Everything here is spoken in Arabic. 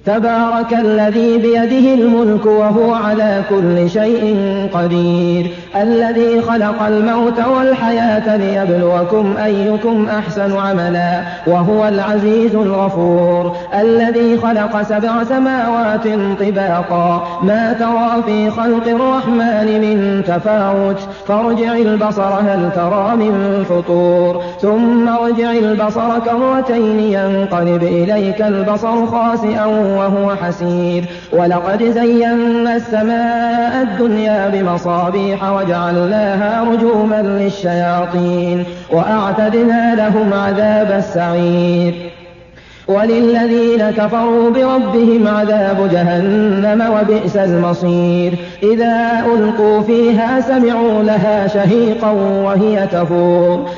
تبارك الذي بيده الملك وهو على كل شيء قدير الذي خلق الموت والحياة ليبلوكم أيكم أحسن عملا وهو العزيز الغفور الذي خلق 7 سماوات طباقا ما ترى في خلق الرحمن من تفاوت فارجع البصر هل ترى من فطور ثم ارجع البصر كرتين ينقلب إليك البصر خاسئا وهو حسير ولقد زينا السماء الدنيا بمصابيح وجعلناها رجوما للشياطين وأعتدنا لهم عذاب السعير وللذين كفروا بربهم عذاب جهنم وبئس المصير إذا ألقوا فيها سمعوا لها شهيقا وهي تفور